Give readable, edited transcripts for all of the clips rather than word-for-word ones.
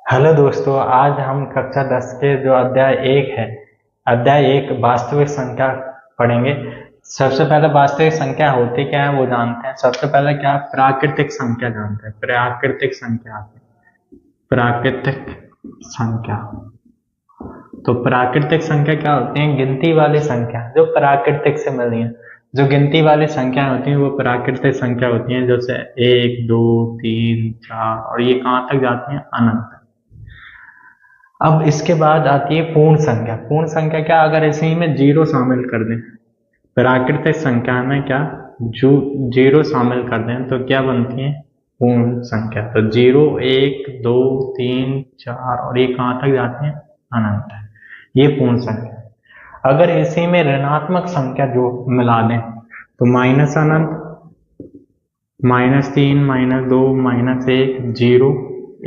Hello दोस्तों, आज हम कक्षा 10 के जो अध्याय 1 है, अध्याय 1 वास्तविक संख्या पढ़ेंगे। सबसे पहले वास्तविक संख्या होती क्या है वो जानते हैं। सबसे पहले क्या है, प्राकृतिक संख्या जानते हैं। प्राकृतिक संख्या, प्राकृतिक संख्या। तो प्राकृतिक संख्या क्या होती है? गिनती वाली संख्या जो प्राकृतिक से मिली है। जो गिनती वाली संख्या होती है वो प्राकृतिक संख्या होती है, जैसे 1 2 3 4 और ये कहाँ तक जाती है? अनंत। अब इसके बाद आती है पूर्ण संख्या। पूर्ण संख्या क्या, अगर इसी में जीरो शामिल कर दें, प्राकृतिक संख्या में क्या जो जीरो शामिल कर दें तो क्या बनती है? पूर्ण संख्या। तो 0 1 2 3 4 और ये कहाँ तक जाती है? अनंत है। ये पूर्ण संख्या। अगर इसी में ऋणात्मक संख्या जो मिला दें तो माइनस अनंत, -3 -2 -1 0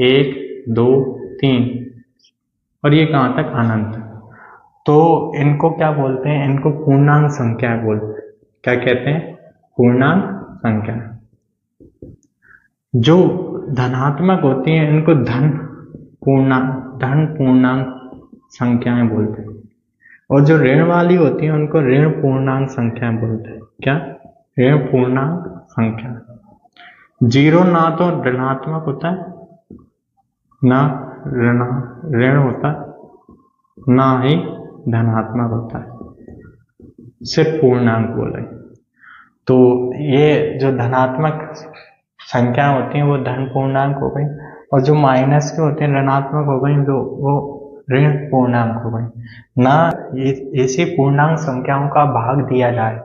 1 2 3 और ये कहाँ तक? अनंत। तो इनको क्या बोलते हैं? इनको पूर्णांक संख्या बोलते हैं। क्या कहते हैं? पूर्णांक संख्या। जो धनात्मक होती हैं इनको धन पूर्णांक संख्याएं बोलते हैं, और जो ऋण वाली होती हैं उनको ऋण पूर्णांक संख्याएं बोलते हैं। क्या? ऋण पूर्णांक संख्या। जीरो ना तो ऋणात्मक होता है, ना ऋण होता है, ना ही धनात्मक होता है, सिर्फ पूर्णांक बोले। तो ये जो धनात्मक संख्या होती हैं वो धन पूर्णांक हो गई, और जो माइनस के होते हैं ऋणात्मक हो गई, जो वो ऋण पूर्णांक हो गई ना। इसी पूर्णांक संख्याओं का भाग दिया जाए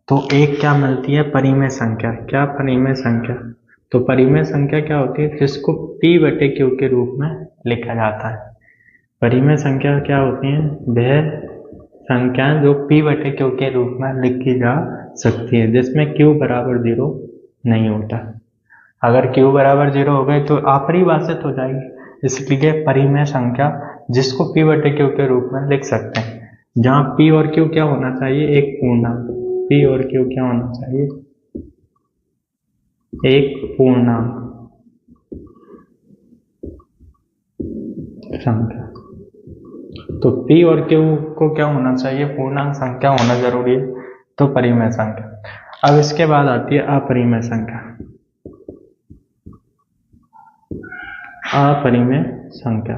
तो एक क्या मिलती है? परिमेय संख्या। क्या? परिमेय संख्या। तो परिमेय संख्या क्या होती है? जिसको p/q के रूप में लिखा जाता है। परिमेय संख्या क्या होती है? वह संख्याएं जो p/q के रूप में लिखी जा सकती है, जिसमें q बराबर 0 नहीं होता। अगर q बराबर 0 हो गए तो अपरिभाषित हो जाएगी। इसलिए परिमेय संख्या जिसको p/q के रूप में लिख सकते हैं, जहां p और q क्या होना चाहिए? एक पूर्णांक। p और q क्या होना चाहिए? एक पूर्णांक संख्या। तो p और q को क्या होना चाहिए? पूर्णांक संख्या होना जरूरी है, तो परिमेय संख्या। अब इसके बाद आती है अपरिमेय संख्या। अपरिमेय संख्या।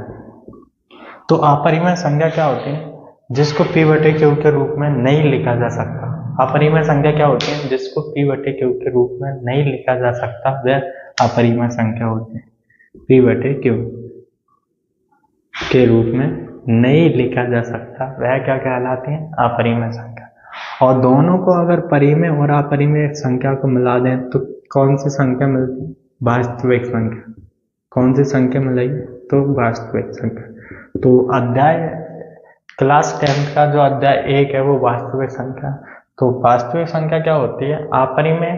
तो अपरिमेय संख्या क्या होती है? जिसको p/q के रूप में नहीं लिखा जा सकता। अपरिमेय संख्या क्या होती है? जिसको p/q के रूप में नहीं लिखा जा सकता, वह अपरिमेय संख्या होती है। p/q के रूप में नहीं लिखा जा सकता, वह क्या कहलाती है? अपरिमेय संख्या। और दोनों को अगर परिमेय और अपरिमेय संख्या को मिला दें तो कौन सी संख्या मिलती है? वास्तविक संख्या। कौन सी संख्या मिलेगी? तो वास्तविक संख्या। तो अध्याय क्लास 10 का जो अध्याय 1 है वो वास्तविक संख्या। तो वास्तविक संख्या क्या होती है? अपरिमेय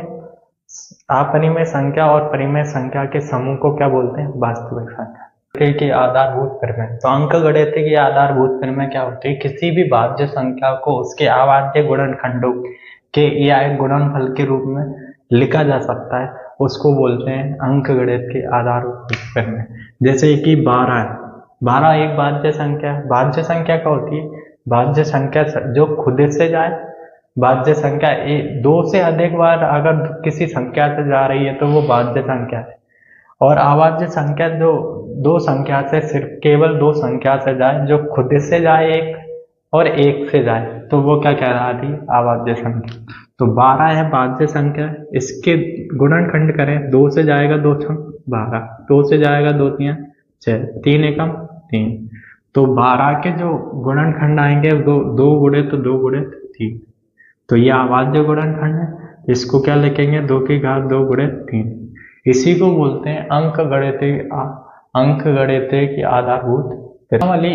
संख्या और परिमेय संख्या के समूह को क्या बोलते हैं? वास्तविक संख्या। की आधारभूत परिमेय। तो अंकगणित की आधारभूत परिमेय क्या होती है? किसी भी भाज्य संख्या को उसके अभाज्य गुणनखंडों के या एक गुणनफल के रूप में लिखा जा सकता है, उसको बोलते हैं अंकगणित की आधारभूत परिमेय। जैसे कि 12 है। 12 एक भाज्य संख्या है। भाज्य संख्या क्या होती है? भाज्य संख्या जो खुद से जाए। भाज्य संख्या दो से अधिक बार अगर किसी संख्या से जा रही है तो वो भाज्य संख्या है। और अभाज्य संख्या जो दो संख्या से सिर्फ केवल दो संख्या से जाए, जो खुद से जाए एक और एक से जाए, तो वो क्या कहलाती है? अभाज्य संख्या। तो 12 है भाज्य संख्या। इसके गुणनखंड करें, 2 से जाएगा 2 छंग 12, 2 से जाएगा 2 तियां 6, 3 एकम 3। तो 12 के जो गुणनखंड आएंगे दो गुणे तो 2 गुणे 3, तो ये अभाज्य गुणनखंड है। इसको क्या लिखेंगे? 2 की घात 2 गुणे 3। इसी को बोलते हैं अंकगणित की आधारभूत वाली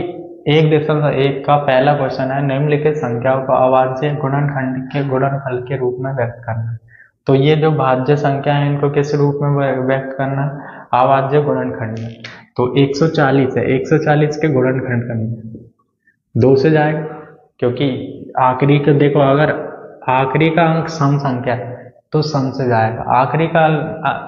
1.1 का पहला क्वेश्चन है, निम्नलिखित संख्याओं को अभाज्य गुणनखंड के गुणनफल के रूप में व्यक्त करना है। तो ये जो भाज्य संख्या है इनको किस रूप में व्यक्त करना है? अभाज्य गुणनखंड में। तो 140 है, 140 के गुणनखंड करने 2 से जाएगा, क्योंकि आखिरी का देखो, अगर आखिरी का अंक सम संख्या है तो सम से जाएगा। आखिरी का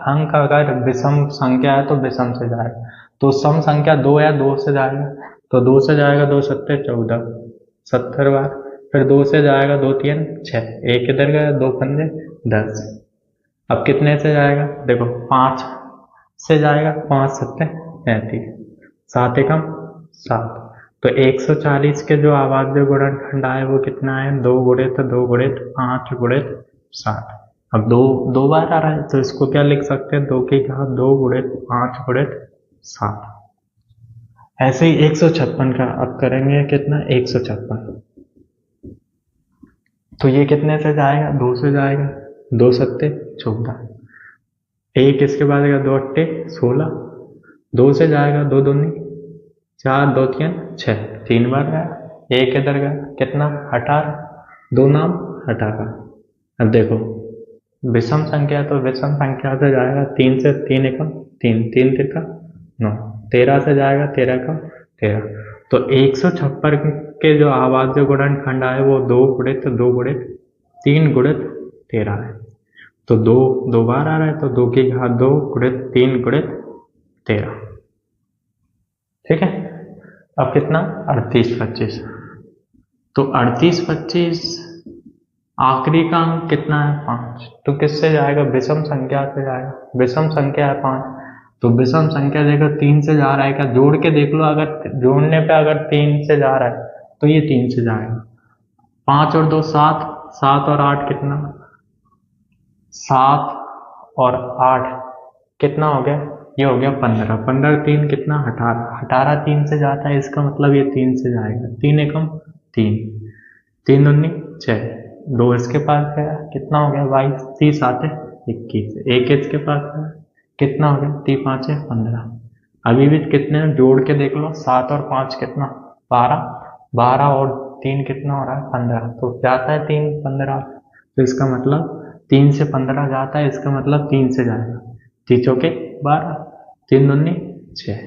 अंक अगर विषम संख्या है तो विषम से जाएगा। तो सम संख्या 2 या 2 से जाएगा, तो 2 से जाएगा 2 सत्ते 14, 70 बार। फिर 2 से जाएगा 2 3 6, एक इधर गया, 2 पंजे 10। अब कितने से जाएगा, देखो 5 से जाएगा, 5 सत्ते 35, 7 एकम 7। तो 140 के जो आवाज्य गुणनखंड आए वो कितना है, 2 गुणित 2 गुणित 5 गुणित 60। अब दो बार आ रहा है तो इसको क्या लिख सकते हैं, 2 की घात 2 गुणित 5 गुणित 60। ऐसे ही 156 का अब करेंगे कितना, 156। तो ये कितने से जाएगा, 2 से जाएगा, 2 सत्ते 14, एक इसके बाद आएगा 2 अट्टे 16, 2 से जाएगा 2 दूनी 4, 2 3 6, 3 बार गया, एक इधर गया, कितना 18, 2 नाम 18। अब देखो विषम संख्या, तो विषम संख्या से जाएगा 3 से 3 एकम 3, 3 तिरका 9, 13 से जाएगा 13 का 13। तो 156 के जो आवाज्य गुणनखंड आए वो 2 गुणित 2 गुणित 3 गुणित 13 है। तो 2 बार आ रहा है, तो 2 की घात 2 गुणित 3 गुणित 13, ठीक है। अब कितना, 38 25। तो 38 25 आखिरी का अंक कितना है, 5। तो किससे जाएगा, विषम संख्या से जाएगा, विषम संख्या है 5। तो विषम संख्या देखो 3 से जा रहा है, क्या जोड़ के देख लो, अगर जोड़ने पे अगर 3 से जा रहा है तो ये 3 से जाएगा। 5 और 2 7, 7 और 8 कितना, 7 और 8 कितना हो गया, ये हो गया 15, 15 3 कितना 18, 18 3 से जाता है, इसका मतलब ये 3 से जाएगा, 3 एकम 3, 3 दूनी 6, 2 इसके पास गया, कितना हो गया 22, 30 आते 21, एक इसके पास गया, कितना हो गया 3 5 15। अभी भी कितने जोड़ के देख लो, 7 और 5 कितना 12, 12 और 3 कितना हो रहा है 15, तो जाता है 3 15, तो इसका मतलब 3 से 15 जाता है, इसका मतलब 3 से जाएगा, 3 चौके 12, 3 दूनी 6,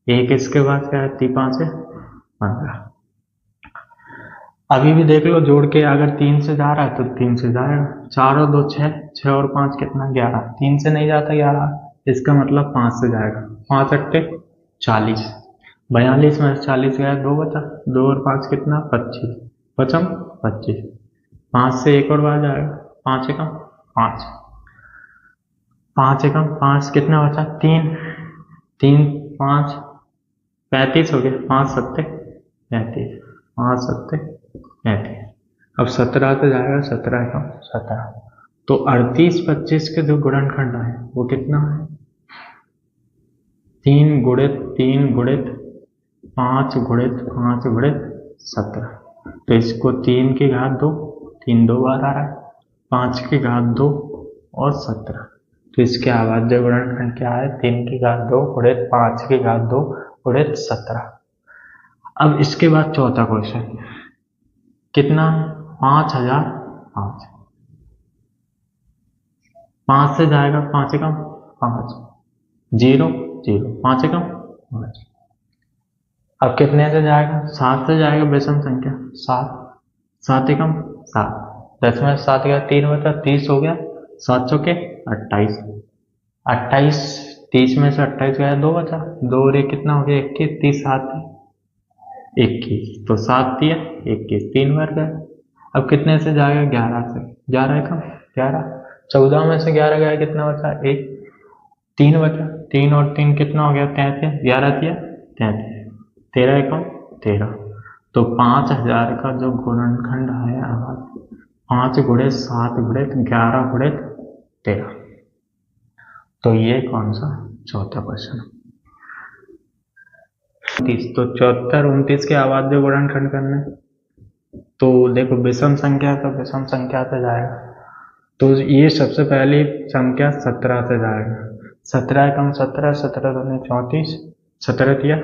एक इसके बाद क्या है 3 5 15। अभी भी देख लो जोड़ के, अगर 3 से जा रहा है तो 3 से जाएगा, 4 और 2 6, 6 और 5 कितना 11, 3 से नहीं जाता 11, इसका मतलब 5 से जाएगा, 5 अट्टे 40, 42 में 40 गया, 2 बचा, 2 और 5 कितना 25, पचम 25, 5 से एक और बार जाएगा, 5 एकम 5, 5 एकम 5 कितना बचा 3, 3 5 35 हो गया, 5 सत्ते 35, 5 सत्ते 35। अब 17 से जाएगा, 17 एकम 17। तो 38 25 के जो गुणनखंड है वो कितना है, 3 गुणित 3 गुणित 5 गुणित 5 गुणित 17। तो इसको 3 की घात 2, 3 2 बार आ रहा है, 5 की घात 2 और 17। तो इसके आवाज्य गुणनखंड क्या है, 3 की घात 2 गुणित 5 की घात 2 गुणित 17। अब इसके बाद चौथा क्वेश्चन कितना, 5005, 5 से जाएगा 5 एकम 5, 0 0, 5 एकम 5। अब कितने से जाएगा, 7 से जाएगा, विषम संख्या 7, 7 एकम 7, 10 में 7 गया 3 बचा, 30 हो गया, 7 चौके 28, 28 30 में से 28 गया, 2 बचा, 2 और 1 कितना हो गया 21, 30 7 21, तो 7 3 21, 3 बार गया। अब कितने से जाएगा, 11 से, 11 एकम 11, 14 में से 11 गया, कितना बचा 1, 3 बचा, 3 और 3 कितना हो गया 33, 11 3 33, 13 एकम 13। तो 5000 का जो गुणनखंड है 5 गुणित 7 गुणित 11 गुणित 13। तो ये कौन सा चौथा क्वेश्चन। तो 74 29 के आवाज्य गुणनखंड करने, तो देखो विषम संख्या तो विषम संख्या से जाएगा, तो ये सबसे पहली संख्या 17 से जाएगा, 17 एकम 17, 17 दूनी 34, 17 तिया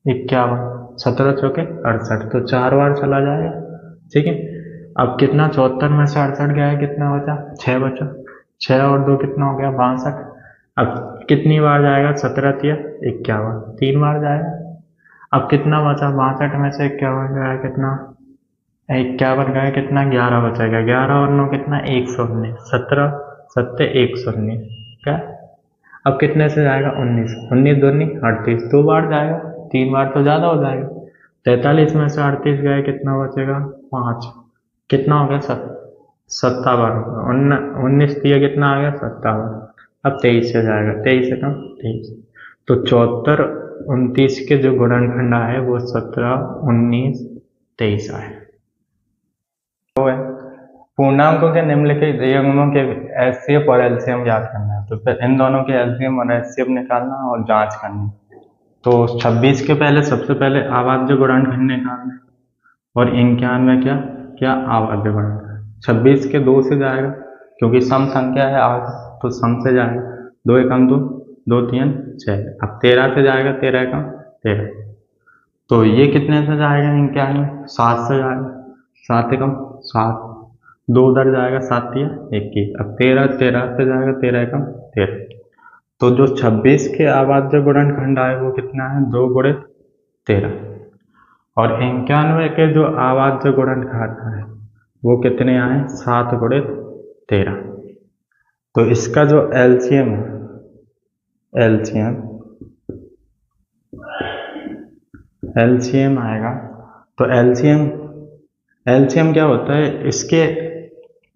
51, 17 चौके 68, तो 4 बार चला जाएगा, ठीक है। अब कितना 74 में से 68 गया है, कितना बचा 6 बचा, 6 और 2 कितना हो गया 62। अब कितनी बार जाएगा, 17 तिया 51, 3 बार जाएगा। अब कितना बचा, 62 में से 51 गया कितना, 51 गया कितना 11 बचेगा, 11 और 9 कितना 119, 17 7 119 क्या। अब कितने से जाएगा 19, 19 दूनी 38, 2 बार जाएगा, 3 बार तो ज़्यादा हो जाएगा। 43 में से 38 गए कितना बचेगा 5, कितना हो गया 57, 19 दिया कितना आ गया 57। अब 23 से जाएगा, 23 से कम 23, तो 74 29 के जो गुणनखंड आए वो 17 19 23 आए। तो पूर्णांकों के निम्नलिखित युग्मों के एचसीएफ और एलसीएम ज्ञात करना है। तो फिर इन दोनों के एलसीएम और एचसीएफ निकालना और जांच करनी। तो 26 के पहले सबसे पहले आवाज्य गुणनखंड निकालना और 91 क्या क्या आवाज्य गुणनखंड। 26 के 2 से जाएगा क्योंकि सम संख्या है आगे, तो सम से जाएगा, 2 एकम 2, 2 3 6। अब 13 से जाएगा, 13 एकम 13, तो ये कितने से जाएगा 91, 7 से जाएगा, 7 एकम 7, 2 उधर जाएगा, 7 3 21। अब 13 से जाएगा, 13 एकम 13, तो जो 26 के आवाज्य गुणनखंड आए वो कितना है 2 गुणित 13, और 91 के जो आवाज्य गुणनखंड है वो कितने आए 7 गुणित 13। तो इसका जो एलसीएम है, एलसीएम आएगा, तो एलसीएम क्या होता है, इसके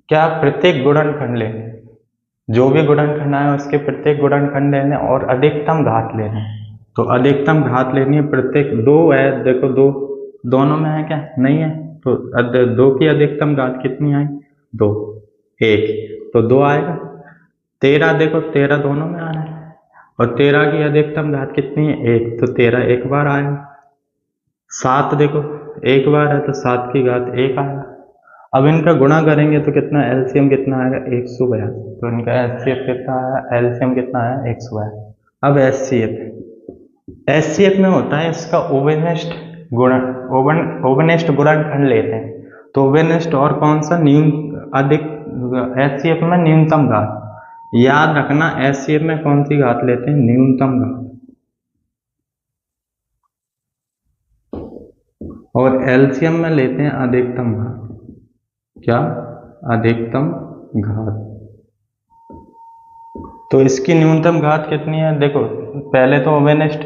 क्या प्रत्येक गुणनखंड लेने, जो भी गुणनखंड आए उसके प्रत्येक गुणनखंड लेने और अधिकतम घात लेने। तो अधिकतम घात लेनी है प्रत्येक, 2 है देखो, 2 दोनों में है क्या नहीं है, तो 2 की अधिकतम घात कितनी आई 2, 1, तो 2 आएगा। 13 देखो, 13 दोनों में आ रहा है और 13 की अधिकतम घात कितनी है 1, तो 13 एक बार आएगा। 7 देखो एक बार है तो 7 की घात 1 आएगा। अब इनका गुणा करेंगे तो कितना एलसीएम कितना आएगा 182, तो इनका एचसीएफ कितना आया, एलसीएम कितना आया 182। अब एचसीएफ में होता है इसका ओवेनेस्ट गुणनखंड लेते हैं, तो ओवेनेस्ट और कौन सा अधिक, एचसीएफ में न्यूनतम घात, याद रखना एचसीएफ में कौन सी घात लेते हैं न्यूनतम घात, और एलसीएम में लेते हैं अधिकतम घात, क्या अधिकतम घात। तो इसकी न्यूनतम घात कितनी है देखो, पहले तो ओवेनेस्ट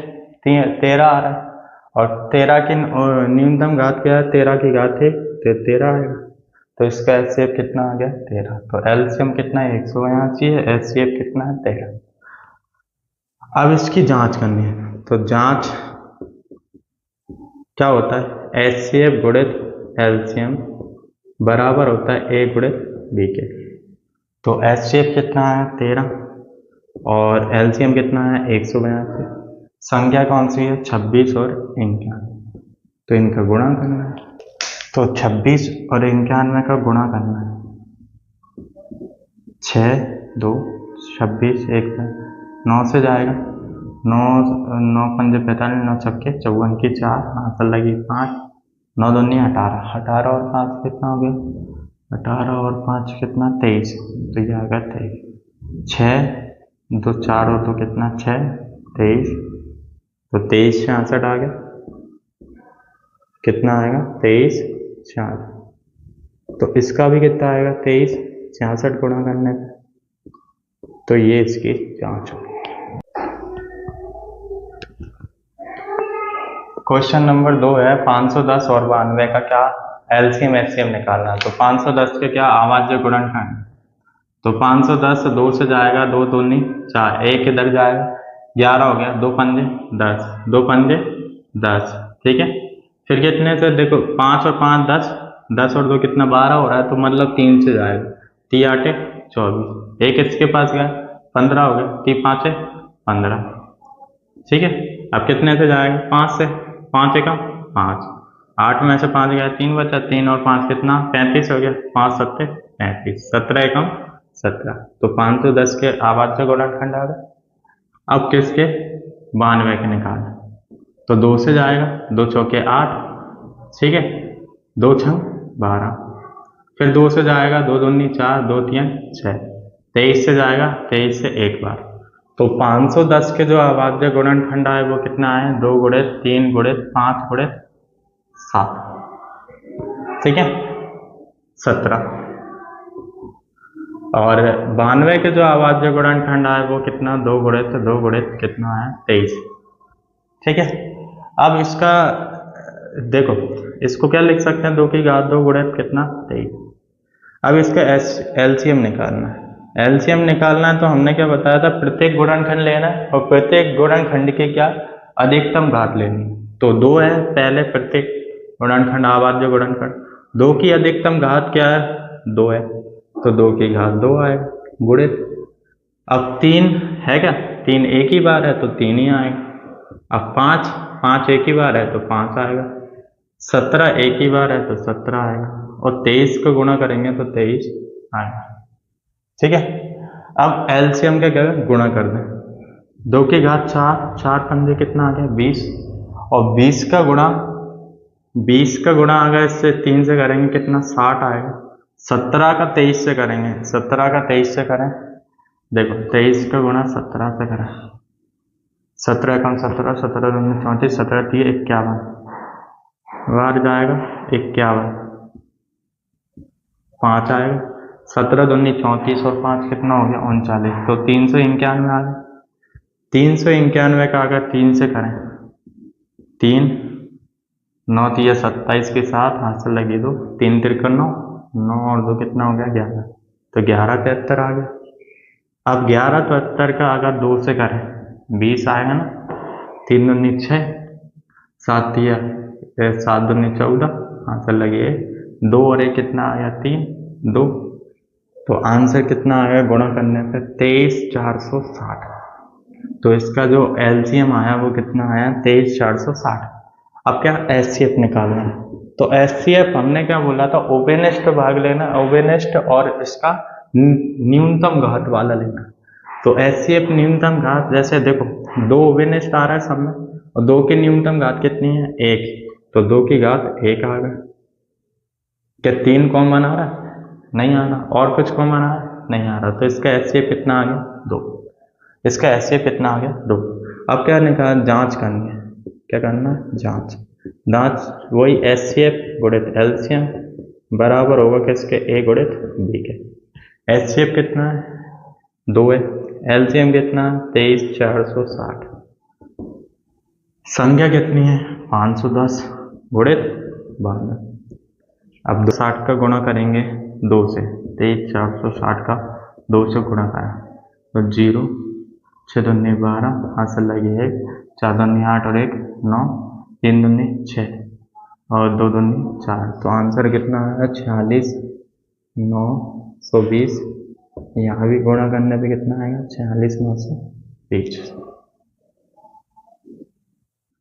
13 आ रहा है और 13 की न्यूनतम घात क्या है, 13 की घात है तो 13 आएगा, तो इसका एचसीएफ कितना आ गया 13। तो एलसीएम कितना है 182 है, एचसीएफ कितना है 13। अब इसकी जांच करनी है, तो जांच क्या होता है, एचसीएफ गुणित एलसीएम बराबर होता है ए गुणित बी के। तो एचसीएफ कितना है 13 और एलसीएम कितना है 182, संख्या कौन सी है 26 और 91, तो इनका गुणा करना है। तो 26 और 91 का गुणा करना है, 6 2 26 1 9 से जाएगा, 9 9 5 45, 9 छक्के 54 की 4, 5 लगी 5, 9 दूनी 18, 18 और 5 कितना हो गया, 18 और 5 कितना 23, तो ये आएगा 23। 6 2 4 और 2 कितना 6 23, तो 23 66 आ गया, कितना आएगा 23 66, तो इसका भी कितना आएगा 23 66 गुणा करने पे, तो ये इसकी जांच होगी। क्वेश्चन नंबर 2 है 510 और 92 का क्या एलसीएम एचसीएम निकालना है। तो 510 के क्या आवाज्य गुणनखंड, तो 510 2 से जाएगा, 2 दूनी 4, 1 इधर जाएगा, 11 हो गया, 2 पंजे 10, 2 पंजे 10, ठीक है। फिर कितने से देखो 5 और 5 10, 10 और 2 कितना 12 हो रहा है, तो मतलब 3 से जाएगा, 3 8 24, 1 इसके पास गया 15 हो गया, 3 5 15, ठीक है। अब कितने से जाएगा 5 से, 5 एकम 5, 8 में से 5 गया 3 बचा, 3 और 5 कितना 35 हो गया, 5 7 35, 17 एकम 17, तो 510 के आवाज्य गुणनखंड आ गए। अब किसके 92 के निकाल, तो 2 से जाएगा, 2 चौके 8, ठीक है, 2 छंग 12, फिर 2 से जाएगा, 2 दूनी 4, 2 3 6, 23 से जाएगा, 23 से एक बार, तो 510 के जो आवाज्य गुणनखंड आए वो कितना है 2 गुणित 3 गुणित 5 गुणित 7, ठीक है 17। और 92 के जो अभाज्य गुणनखंड आए वो कितना, 2 गुणित कितना है 23। ठीक है, अब इसका देखो, इसको क्या लिख सकते हैं, 2 की घात 2 गुणित कितना 23। अब इसका एलसीएम निकालना है। एलसीएम निकालना है तो हमने क्या बताया था, प्रत्येक गुणनखंड लेना है और प्रत्येक गुणनखंड के क्या अधिकतम घात लेनी। तो 2 है पहले प्रत्येक गुणनखंड अभाज्य गुणनखंड, 2 की अधिकतम घात क्या है 2 है, तो 2 की घात 2 आएगा गुणित। अब 3 है क्या, 3 एक ही बार है तो 3 ही आएगा। अब 5 एक ही बार है तो 5 आएगा। 17 एक ही बार है तो 17 आएगा और 23 को गुणा करेंगे तो 23 आएगा। ठीक है, अब एलसीएम के क्या गुणा कर दें, 2 की घात 4, 4 पंजे कितना आ गया 20, और 20 का गुणा अगर इससे 3 से करेंगे कितना 60 आएगा। 17 का 23 से करेंगे, 17 का 23 से करें, देखो 23 का गुणा 17 से करें, 17 कम 17, 17 दूनी 34, 17 3 51, बाहर जाएगा 51, 5 आएगा, 17 दूनी 34 और 5 कितना हो गया 39, तो 391 आ गया। 391 का अगर 3 से करें, 3 9 3 27 के साथ हाथ से लगी 2, 3 तिरकन 9, 9 और 2 कितना हो गया 11, तो 1173 आ गया। अब 1173 का अगर 2 से करें 20 आएगा ना, 3 दूनी 6, 7 दूनी 14, हाथ से लगी 2 और 1 कितना आया 3, 2, तो आंसर कितना आएगा गुणा करने पे 23460। तो इसका जो एलसीएम आया वो कितना आया 23460। अब क्या एचसीएफ निकालना है, तो एचसीएफ हमने क्या बोला था, ओवेनेस्ट भाग लेना, ओवेनेस्ट और इसका न्यूनतम घात वाला लेना। तो एचसीएफ न्यूनतम घात, जैसे देखो 2 ओवेनेस्ट आ रहा है सब में और 2 की न्यूनतम घात कितनी है 1, तो 2 की घात 1 आ गया। क्या 3 कॉमन आ रहा है, नहीं आ रहा, और कुछ कॉमन आ रहा है, नहीं आ रहा, तो इसका एचसीएफ कितना आ गया 2, इसका एचसीएफ कितना आ गया 2। अब क्या निकाल, जांच करनी है, क्या करना है जांच वही एचसीएफ गुणित एलसीएम बराबर होगा किसके, ए गुणित बी के। एचसीएफ कितना है 2 है, एलसीएम कितना है 23460, संख्या कितनी है 510 गुणित 52। अब 60 का गुणा करेंगे 2 से, 23460 का 2 से गुणा करें तो 0, 6 दूनी 12, हाथ से लगी 1, 4 दूनी 8 और 1 9, 3 दूनी 6 और 2 दूनी 4, तो आंसर कितना आएगा 46 920। यहाँ भी गुणा करने पे कितना आएगा 46 920।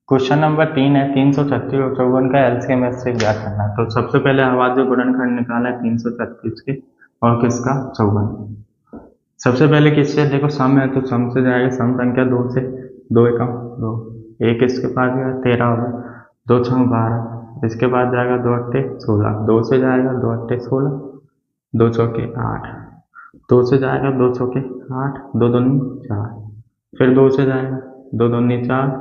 क्वेश्चन नंबर 3 है, 336 और 54 का एलसीएम एचसीएफ ज्ञात करना है। तो सबसे पहले अभाज्य गुणनखंड निकाला है 336 के और किसका 54। सबसे पहले किससे, देखो सम है तो सम से जाएगा, सम संख्या 2 से, 2 एकम 2, 1 इसके पास गया 13 होगा, 2 6 12, इसके बाद जाएगा 2 8 16, 2 से जाएगा 2 8 16, 2 चौके 8, 2 से जाएगा 2 चौके 8, 2 दूनी 4, फिर 2 से जाएगा 2 दूनी 4,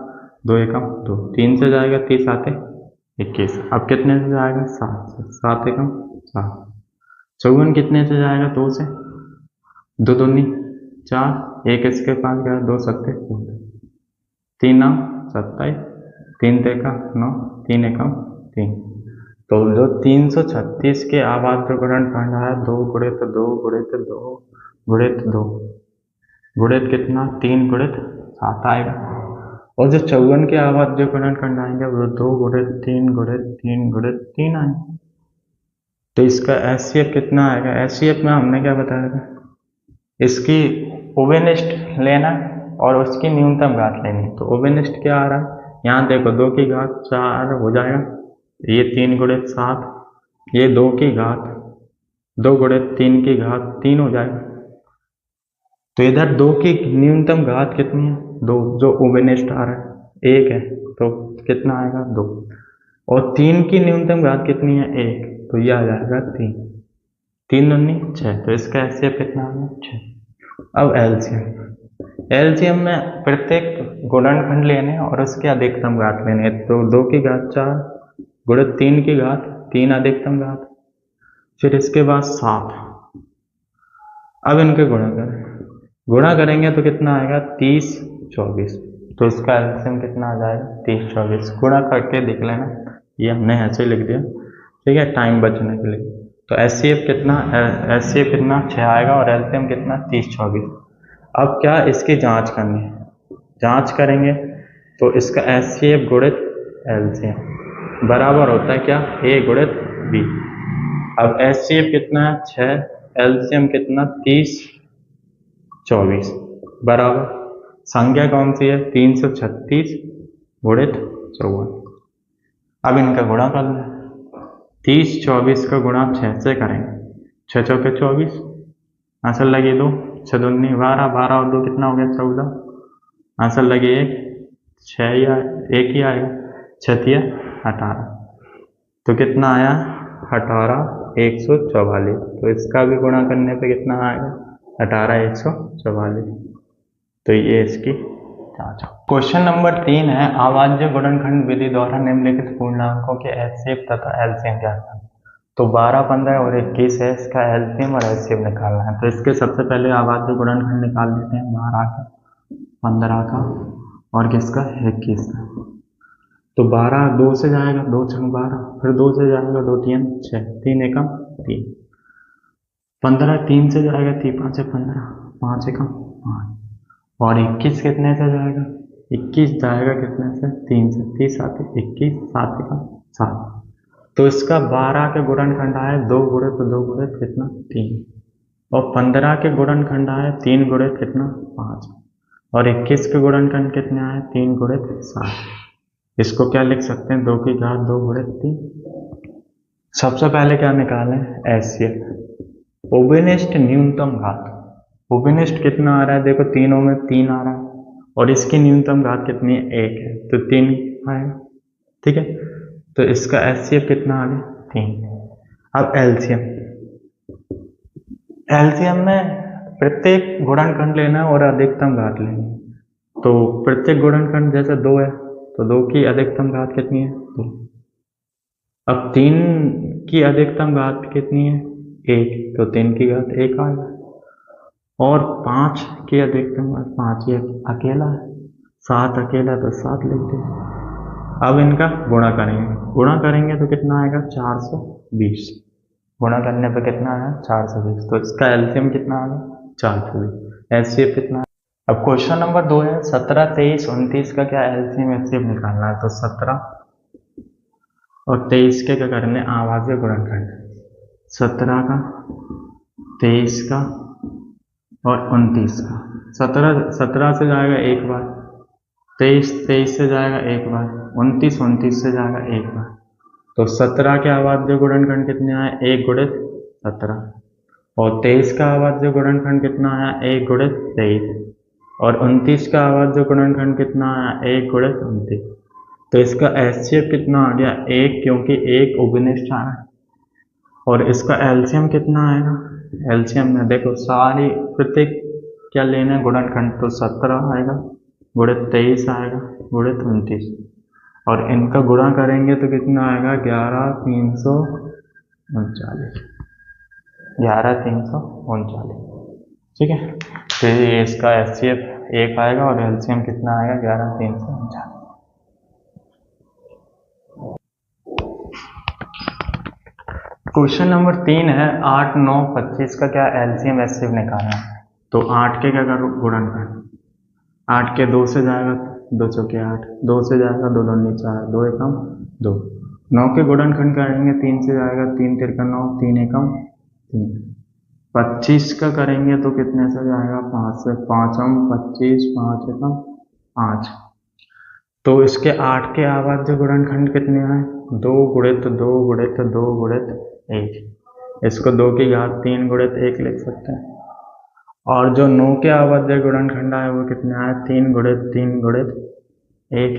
2 एकम 2, 3 से जाएगा 30 7 21, अब कितने से जाएगा 7 से, 7 एकम 7, 54 कितने से जाएगा 2 से, 2 दूनी 4, 1 इसके पास गया 2 सत्ते 3 9 27, 3 तेका 9, 3 एकम 3। तो जो 336 के अभाज्य गुणनखंड है 2 गुणित 2 गुणित 2 गुणित 2 गुणित कितना 3 गुणित 7 आएगा, और जो 54 के अभाज्य गुणनखंड आएंगे वो 2 गुणित 3 गुणित 3 गुणित 3 आएंगे। तो इसका एचसीएफ कितना आएगा, एचसीएफ में हमने क्या बताया था, इसकी ओवेनेस्ट लेना और उसकी न्यूनतम घात लेनी। तो ओवेनेस्ट क्या आ रहा है, यहाँ देखो 2 की घात 4 हो जाएगा, ये 3 गुणित 7, ये 2 की घात 2 गुणित 3 की घात 3 हो जाएगा। तो इधर 2 की न्यूनतम घात कितनी है 2, जो ओवेनेस्ट आ रहा है 1 है, तो कितना आएगा 2, और 3 की न्यूनतम घात कितनी है 1, तो ये आ जाएगा 3, 3 दूनी 6, तो इसका एचसीएफ कितना आ गया 6। अब एलसीएम में प्रत्येक गुणनखंड लेने और उसके अधिकतम घात लेने। तो 2 की घात 4 गुणित 3 की घात 3 अधिकतम घात, फिर इसके बाद 7। अब इनके गुणा करें, गुणा करेंगे तो कितना आएगा 30 24, तो इसका एलसीएम कितना आ जाएगा 30 24। गुणा करके देख लेना, ये हमने ऐसे लिख दिया, ठीक है, टाइम बचने के लिए। तो एचसीएफ कितना 6 आएगा और एलसीएम कितना 30 24। अब क्या इसकी जांच करनी है, जांच करेंगे तो इसका एचसीएफ गुणित एलसीएम बराबर होता है क्या, ए गुणित बी। अब एचसीएफ कितना है 6, एलसीएम कितना 30 24 बराबर संख्या कौन सी है 336 गुणित 54। अब इनका गुणा कर लें, 30 24 का गुणा 6 से करेंगे, 6 चौके 24, आंसर लगे 2, 6 दूनी 12, 12 और 2 कितना हो गया 14, आंसर लगे 1, 6 या 1 ही आएगा, 6 या 18, तो कितना आया 18 144। तो इसका भी गुणा करने पे कितना आएगा 18 144। तो ये इसकी जांच। क्वेश्चन नंबर 3 है, अभाज्य गुणनखंड विधि द्वारा निम्नलिखित पूर्णांकों के एचसीएफ तथा एलसीएम क्या है। तो 12 15 और 21 है, इसका एलसीएम और एचसीएफ निकालना है। तो इसके सबसे पहले अभाज्य गुणनखंड निकाल लेते हैं, 12 का 15 का और किसका 21 का। तो 12 2 से जाएगा, 2 छंग 12, फिर 2 से जाएगा 2 3 6, 3 एकम 3, 15 3 से जाएगा, 3 5 15, 5 एकम 5, और 21 कितने से जाएगा, 21 जाएगा कितने से 3 से, 30 7 21 7 एकम 7। तो इसका 12 के गुणनखंड आए 2 गुणित 2 गुणित कितना 3, और 15 के गुणनखंड आए 3 गुणित कितना 5, और 21 के गुणनखंड कितने आए 3 गुणित 7। इसको क्या लिख सकते हैं 2 की घात 2 गुणित 3। सबसे पहले क्या निकालें एचसीएफ, उभयनिष्ठ न्यूनतम घात। उभयनिष्ठ कितना आ रहा है, देखो तीनों में 3 आ रहा है, और इसकी न्यूनतम घात कितनी है 1 है, तो 3 आएगा, ठीक है। तो इसका एचसीएफ कितना आ गया 3। अब एलसीएम, एलसीएम में प्रत्येक गुणनखंड लेना है और अधिकतम घात लेनी है। तो प्रत्येक गुणनखंड जैसे 2 है तो 2 की अधिकतम घात कितनी है 2। अब 3 की अधिकतम घात कितनी है 1, तो 3 की घात 1 आएगा, और 5 की अधिकतम घात 5 ही अकेला है, 7 अकेला तो 7 लिख दे। अब इनका गुणा करेंगे, गुणा करेंगे तो कितना आएगा 420, गुणा करने पे कितना आया 420। तो इसका एलसीएम कितना आ गया 420, एचसीएफ कितना है। अब क्वेश्चन नंबर 2 है, 17 23 29 का क्या एलसीएम एचसीएफ निकालना है। तो 17 और 23 के क्या करने अभाज्य गुणनखंड, 17 का 23 का और 29 का। 17 से जाएगा एक बार, 23 से जाएगा एक बार, 29 से जाएगा एक बार। तो 17 के अभाज्य गुणनखंड कितने आए 1 गुणित 17, और 23 का अभाज्य गुणनखंड कितना आया 1 गुणित 23, और 29 का अभाज्य गुणनखंड कितना आया 1 गुणित 29। तो इसका एचसीएफ कितना आ गया 1, क्योंकि 1 उभयनिष्ठ आ रहा है, और इसका एलसीएम कितना आएगा, एलसीएम में देखो सारी प्रत्येक क्या लेना है गुणनखंड, तो 17 आएगा गुणित 23 आएगा गुणित 29, और इनका गुणा करेंगे तो कितना आएगा 11,339, 11,339, ठीक है। तो ये इसका एचसीएफ 1 आएगा और एलसीएम कितना आएगा 11,339। क्वेश्चन नंबर 3 है, 8 9 25 का क्या एलसीएम एचसीएफ निकालना है। तो 8 के क्या करो गुणनखंड, 8 के 2 से जाएगा 2 चौके 8, 2 से जाएगा 2 दूनी 4, 2 एकम 2। 9 के गुणनखंड करेंगे 3 से जाएगा 3 तिरका 9, 3 एकम 3। 25 का करेंगे तो कितने से जाएगा 5 से, 5 हम 25, 5 एकम 5। तो इसके 8 के अभाज्य गुणनखंड कितने आए 2 गुणित 2 गुणित 2 गुणित 1। इसको 2 की घात 3 गुणित 1 लिख सकते हैं। और जो 9 के अभाज्य गुणनखंड आए वो कितने आए 3 गुणित 3 गुणित 1,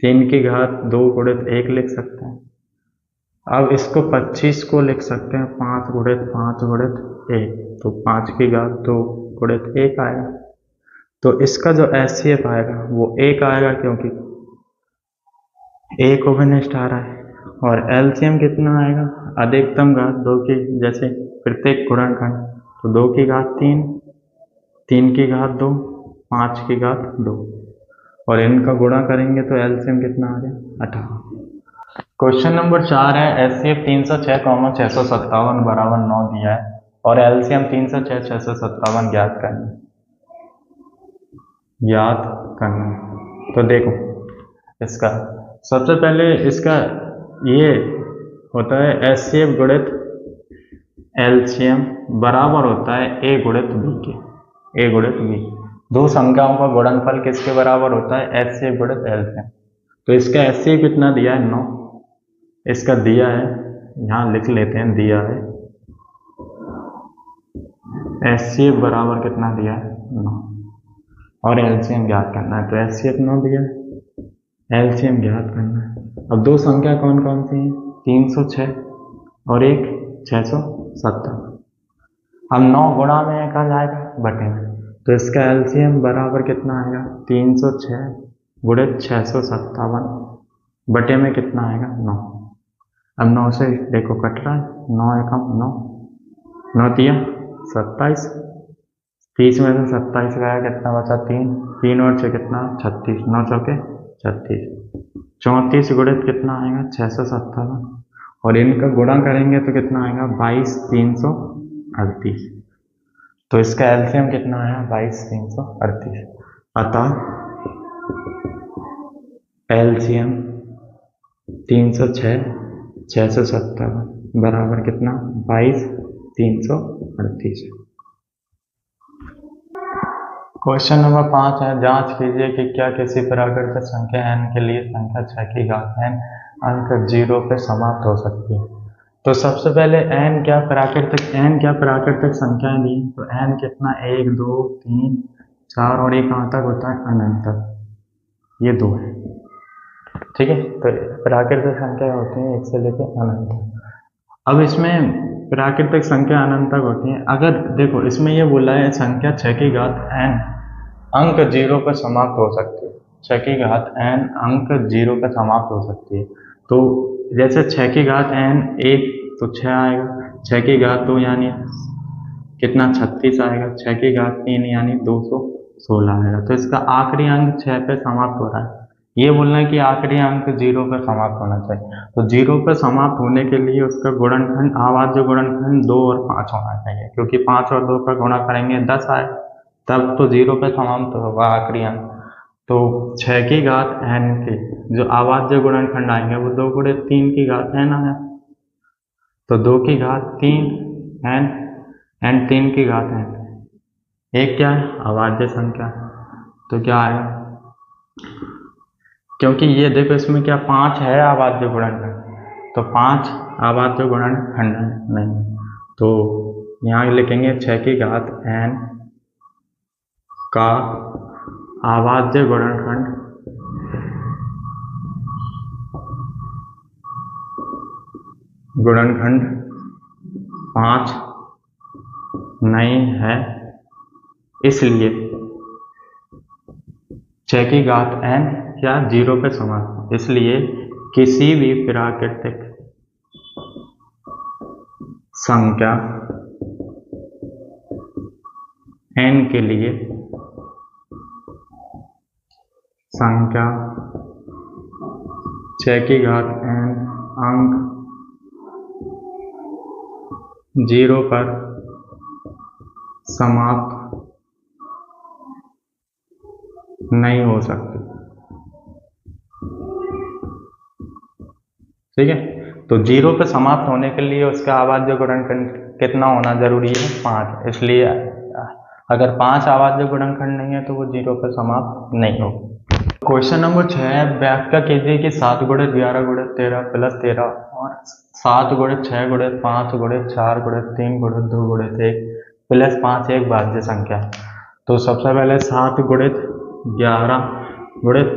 3 की घात 2 गुणित 1 लिख सकते हैं। अब इसको 25 को लिख सकते हैं 5 गुणित 5 गुणित 1, तो 5 की घात 2 गुणित 1 आएगा। तो इसका जो एचसीएफ आएगा वो 1 आएगा, क्योंकि 1 उभयनिष्ठ आ रहा है, और एलसीएम कितना आएगा अधिकतम घात 2 की, जैसे प्रत्येक गुणनखंड तो 2 की घात 3, 3 की घात 2, 5 की घात 2, और इनका गुणा करेंगे तो एलसीएम कितना आ गया 18। क्वेश्चन नंबर 4 है एचसीएफ 306, 657 बराबर 9 दिया है और एलसीएम 306, 657 ज्ञात करना। तो देखो इसका सबसे पहले इसका ये होता है एचसीएफ गुणित एलसीएम बराबर होता है ए गुणित बी के, ए गुणित बी। दो संख्याओं का गुणनफल किसके बराबर होता है? एचसीएफ गुणित एलसीएम। तो इसका एचसीएफ कितना दिया है 9, इसका दिया है, यहाँ लिख लेते हैं, दिया है एचसीएफ बराबर कितना दिया है 9 और एलसीएम ज्ञात करना है। तो एचसीएफ 9 दिया है, एलसीएम ज्ञात करना है। अब दो संख्या कौन कौन सी हैं? 306 और एक 670। अब 9 गुणा में कहाँ जाएगा? बटे में। तो इसका एलसीएम बराबर कितना आएगा? 306 गुणित 657 बटे में कितना आएगा? 9। अब 9 से देखो कट रहा है, 9 एकम 9, 9 तिया 27, 30 में से 27 गया, कितना बचा? 3, 3 और 6 कितना? 36, 9 चौके 36, 34 गुणित कितना आएगा? 657 और इनका गुणा करेंगे तो कितना आएगा? 22, 338। तो इसका एलसीएम कितना आया? 22, 338। अतः एलसीएम 306, 657 बराबर कितना? 22, 338। क्वेश्चन नंबर 5 है जांच कीजिए कि क्या किसी प्राकृतिक संख्या n के लिए संख्या 6 की घात n अंक 0 पे समाप्त हो सकती है। तो सबसे पहले n क्या प्राकृतिक संख्याएं दी? तो n कितना? 1, 2, 3, 4 और एक कहाँ तक होता है? अनंत तक, ये 2 है, ठीक है। तो प्राकृतिक संख्या होती है 1 से लेकर अनंत तक। अब इसमें प्राकृतिक संख्या अनंत तक होती है। अगर देखो इसमें ये बोला है संख्या 6 की घात n अंक 0 पर समाप्त हो सकती है, 6 की घात n अंक 0 पर समाप्त हो सकती है। तो जैसे 6 की घात n 1 तो 6 आएगा, 6 की घात 2 यानी कितना? 36 आएगा, 6 की घात 3 यानी 216 आएगा। तो इसका आखिरी अंक 6 पे समाप्त हो रहा है। ये बोलना है कि आखिरी अंक 0 पर समाप्त होना चाहिए। तो 0 पर समाप्त होने के लिए उसका गुणनखंड, आवाज्य गुणनखंड 2 और 5 होना चाहिए, क्योंकि 5 और 2 का गुणा करेंगे 10 आए, तब तो 0 पर समाप्त होगा आखिरी अंक। तो 6 की घात n के जो आवाज्य गुणनखंड आएंगे वो 2 गुणित 3 की घात n आया। तो 2 की घात 3 n 3 की घात n, एक क्या है? अवाज्य संख्या। तो क्या आएगा? क्योंकि ये देखो इसमें क्या 5 है अवाज्य गुणनखंड, तो 5 अवाज्य गुणनखंड नहीं, तो यहाँ लिखेंगे 6 की घात n का अवाज्य गुणनखंड गुणनखंड 5 नहीं है, इसलिए 6 की घात n क्या 0 पे समाप्त, इसलिए किसी भी प्राकृतिक संख्या n के लिए संख्या 6 की घात n अंक 0 पर समाप्त नहीं हो सकती, ठीक है। तो 0 पे समाप्त होने के लिए उसका अवाज्य गुणनखंड कितना होना जरूरी है? 5। इसलिए अगर 5 अवाज्य गुणनखंड नहीं है तो वो 0 पे समाप्त नहीं होगा। क्वेश्चन नंबर 6 व्याख्या कीजिए कि 7 गुणित 11 गुणित 13 प्लस 13 और 7 गुणित 6 गुणित 5 गुणित 4 गुणित 3 गुणित 2 गुणित 1 प्लस 5 एक भाज्य संख्या। तो सबसे पहले 7 गुणित 11 गुणित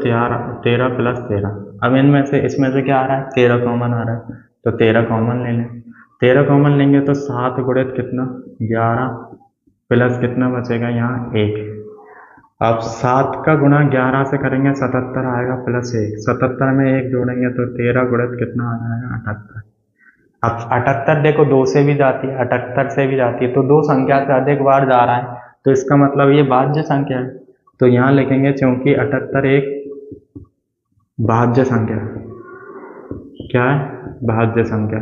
13 प्लस 13। अब इनमें से इसमें से क्या आ रहा है? 13 कॉमन आ रहा है, तो 13 कॉमन ले लें। 13 कॉमन लेंगे तो 7 गुणित कितना? 11 प्लस कितना बचेगा यहाँ? 1। अब 7 का गुणा 11 से करेंगे 77 आएगा प्लस 1, 77 में 1 जोड़ेंगे तो 13 गुणित कितना आ जाएगा? 78। अब 78 देखो 2 से भी जाती है, 78 से भी जाती है, तो 2 संख्या से अधिक बार जा रहा है, तो इसका मतलब ये भाज्य संख्या है। तो यहाँ लिखेंगे क्योंकि 78 एक भाज्य संख्या है। क्या है? भाज्य संख्या।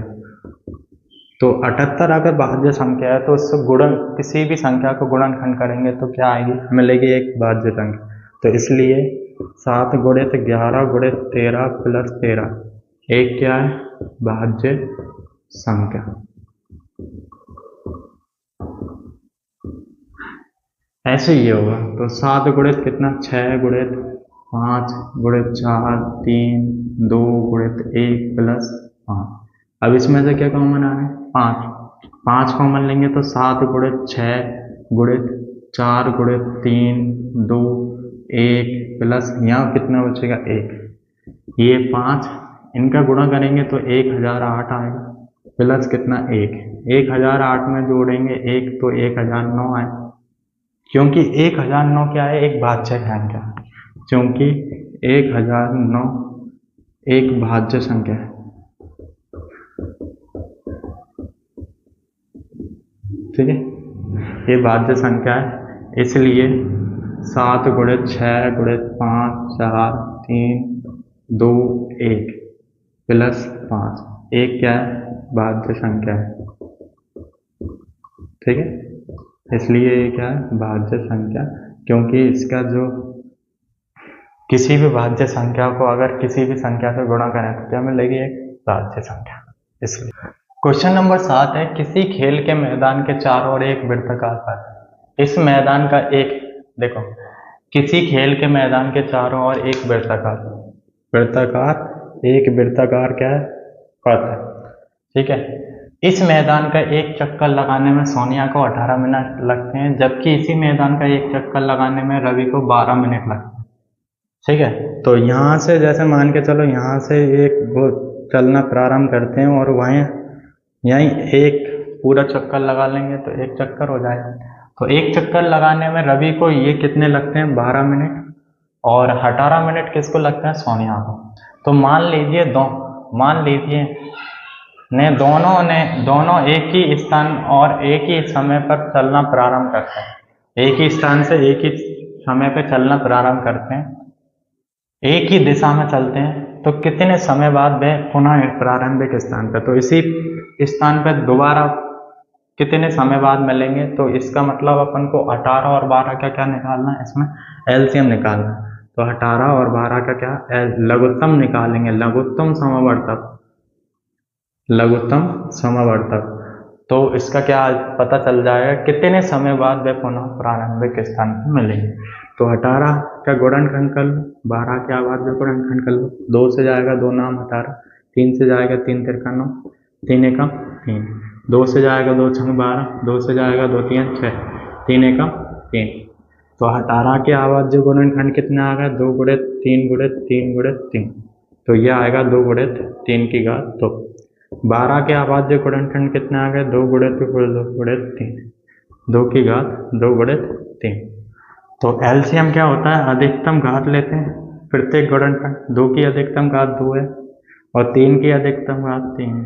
तो 78 अगर भाज्य संख्या है तो उससे गुणन, किसी भी संख्या को गुणनखंड करेंगे तो क्या आएगी? मिलेगी एक भाज्य संख्या। तो इसलिए 7 गुणित 11 गुणित 13 प्लस 13 एक क्या है? भाज्य संख्या। ऐसे ही होगा। तो 7 गुणित कितना? 6 गुणित 5 गुणित 4 3 2 गुणित 1 प्लस 5। अब इसमें से क्या कॉमन आ रहा है? 5। 5 कॉमन लेंगे तो 7 गुणित 6 गुणित 4 गुणित 3 2 1 प्लस यहाँ कितना बचेगा? 1। ये 5 इनका गुणा करेंगे तो 1008 आएगा, प्लस कितना? 1। 1008 में जोड़ेंगे 1 तो 1009 आए, क्योंकि 1009 क्या है? एक भाज्य संख्या। क्योंकि 1009 एक भाज्य संख्या है। ठीक है, ये भाज्य संख्या है, इसलिए 7 गुणित 6 गुणित 5 4 3 2 1 प्लस 5 एक क्या है? भाज्य संख्या है। ठीक है, इसलिए ये क्या है? भाज्य संख्या। क्योंकि इसका जो किसी भी भाज्य संख्या को अगर किसी भी संख्या से गुणा करें तो क्या मिलेगी? एक भाज्य संख्या। इसलिए क्वेश्चन नंबर 7 है, किसी खेल के मैदान के चारों ओर एक वृत्ताकार पथ। इस मैदान का एक, देखो, किसी खेल के मैदान के चारों ओर एक एक वृत्ताकार क्या है? पथ है। ठीक है, इस मैदान का एक चक्कर लगाने में सोनिया को 18 मिनट लगते हैं, जबकि इसी मैदान का एक चक्कर लगाने में रवि को 12 मिनट लगते हैं। ठीक है, तो यहाँ से जैसे मान के चलो, यहाँ से एक वो चलना प्रारंभ करते हैं और वहीं यहीं एक पूरा चक्कर लगा लेंगे तो एक चक्कर हो जाएगा। तो एक चक्कर लगाने में रवि को ये कितने लगते हैं? 12 मिनट, और 18 मिनट किसको लगते हैं? सोनिया को। तो मान लीजिए दोनों एक ही स्थान और एक ही समय पर चलना प्रारंभ करते हैं। एक ही स्थान से एक ही समय पर चलना प्रारंभ करते हैं, एक ही दिशा में चलते हैं, तो कितने समय बाद वे पुनः प्रारंभिक स्थान पर, तो इसी स्थान पर दोबारा कितने समय बाद मिलेंगे? तो इसका मतलब अपन को 18 और 12 का क्या निकालना है? इसमें एलसीएम निकालना है। तो 18 और 12 का क्या? लघुत्तम निकालेंगे, लघुत्तम समावर्तक। तो इसका क्या पता चल जाएगा? कितने समय बाद वे पुनः प्रारंभिक स्थान पर मिलेंगे। तो 18 का गुणनखंड कर लो, 12 के बाद में गुणनखंड कर लो। 2 से जाएगा 2 नाम 18, 3 से जाएगा 3 तिरका 9, 3 एकम 3, 2 से जाएगा 2 छंग 12, 2 से जाएगा 2 3 6, 3 एकम 3। तो 18 के आवाज जो गुणनखंड कितना आ गया? 2 गुणित 3 गुणित 3 गुणित 3, तो यह आएगा 2 गुणित 3 की घात 2। 12 के आवाज जो गुणनखंड कितना आ गया? 2 गुणित 2 गुणित 3, 2 की घात 2 गुणित 3। तो एलसीएम क्या होता है? अधिकतम घात लेते हैं प्रत्येक गुणनखंड। 2 की अधिकतम घात 2 है और 3 की अधिकतम घात 3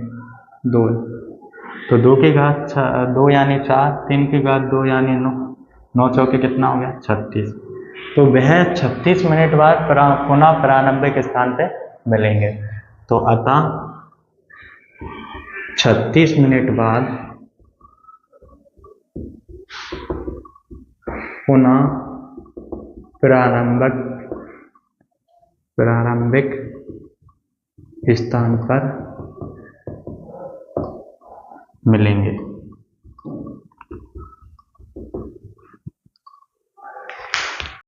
2 है। तो 2 की घात 2 यानी 4, 3 की घात 2 यानी 9, 9 चौके कितना हो गया? 36। तो वह 36 मिनट बाद पुनः प्रारंभिक स्थान पे मिलेंगे। तो अतः 36 मिनट बाद पुनः प्रारंभिक स्थान पर मिलेंगे।